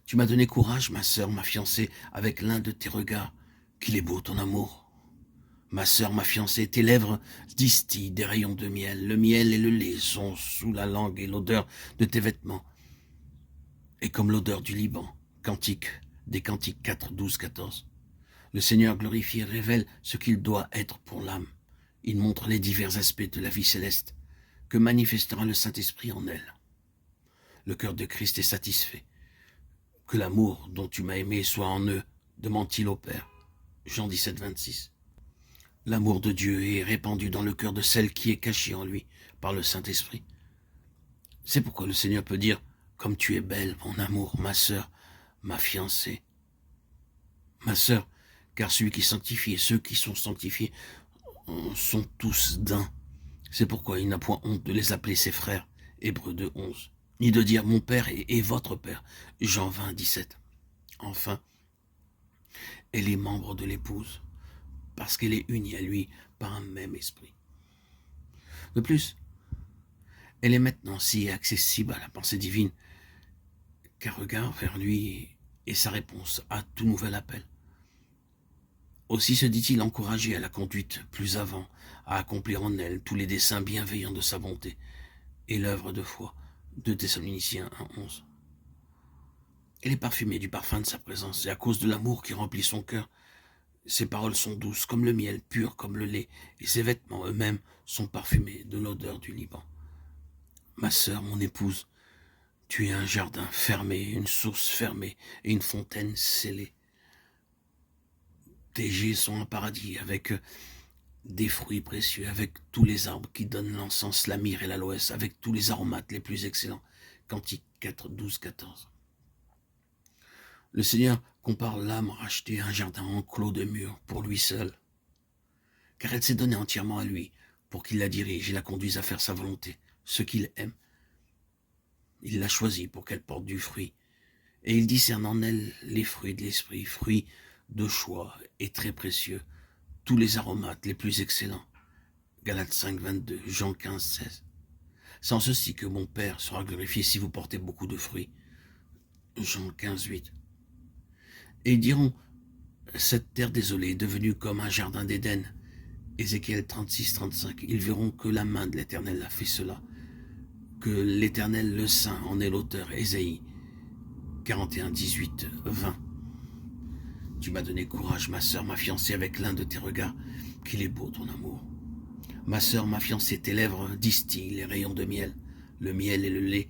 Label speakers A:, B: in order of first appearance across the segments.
A: Tu m'as donné courage, ma sœur, ma fiancée, avec l'un de tes regards. Qu'il est beau ton amour. Ma sœur, ma fiancée, tes lèvres distillent des rayons de miel. Le miel et le lait sont sous la langue et l'odeur de tes vêtements est comme l'odeur du Liban. Cantique des Cantiques 4, 12, 14. Le Seigneur glorifié révèle ce qu'il doit être pour l'âme. Il montre les divers aspects de la vie céleste que manifestera le Saint-Esprit en elle. Le cœur de Christ est satisfait. Que l'amour dont tu m'as aimé soit en eux, demande-t-il au Père. Jean 17, 26. L'amour de Dieu est répandu dans le cœur de celle qui est cachée en lui par le Saint-Esprit. C'est pourquoi le Seigneur peut dire « Comme tu es belle, mon amour, ma sœur, ma fiancée. » Ma sœur, car celui qui sanctifie et ceux qui sont sanctifiés sont tous d'un. C'est pourquoi il n'a point honte de les appeler ses frères, Hébreux 2, 11, ni de dire mon Père et votre Père, Jean 20, 17. Enfin, elle est membre de l'épouse, parce qu'elle est unie à lui par un même esprit. De plus, elle est maintenant si accessible à la pensée divine qu'un regard vers lui est sa réponse à tout nouvel appel. Aussi se dit-il encouragé à la conduite plus avant, à accomplir en elle tous les desseins bienveillants de sa bonté et l'œuvre de foi. 2 Thessaloniciens 1, 11. Elle est parfumée du parfum de sa présence, et à cause de l'amour qui remplit son cœur, ses paroles sont douces comme le miel, pures comme le lait, et ses vêtements eux-mêmes sont parfumés de l'odeur du Liban. Ma sœur, mon épouse, tu es un jardin fermé, une source fermée et une fontaine scellée. Tes geais sont un paradis avec des fruits précieux, avec tous les arbres qui donnent l'encens, la myrrhe et l'aloès, avec tous les aromates les plus excellents. Cantique 4, 12, 14. Le Seigneur compare l'âme rachetée à un jardin enclos de murs pour lui seul, car elle s'est donnée entièrement à lui pour qu'il la dirige et la conduise à faire sa volonté, ce qu'il aime. Il l'a choisie pour qu'elle porte du fruit, et il discerne en elle les fruits de l'esprit, fruits de choix et très précieux, tous les aromates les plus excellents. Galates 5, 22, Jean 15, 16. C'est en ceci que mon Père sera glorifié si vous portez beaucoup de fruits. Jean 15, 8. Et ils diront, cette terre désolée est devenue comme un jardin d'Éden. Ézéchiel 36, 35. Ils verront que la main de l'Éternel a fait cela, que l'Éternel le Saint en est l'auteur. Ésaïe 41, 18, 20. Tu m'as donné courage, ma sœur, ma fiancée, avec l'un de tes regards. Qu'il est beau ton amour. Ma sœur, ma fiancée, tes lèvres distillent les rayons de miel. Le miel et le lait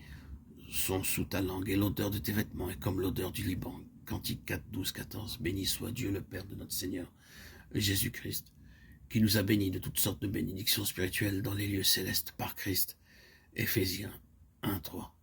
A: sont sous ta langue, et l'odeur de tes vêtements est comme l'odeur du Liban. Cantique 4, 12, 14. Béni soit Dieu, le Père de notre Seigneur, Jésus-Christ, qui nous a bénis de toutes sortes de bénédictions spirituelles dans les lieux célestes par Christ. Éphésiens 1, 3.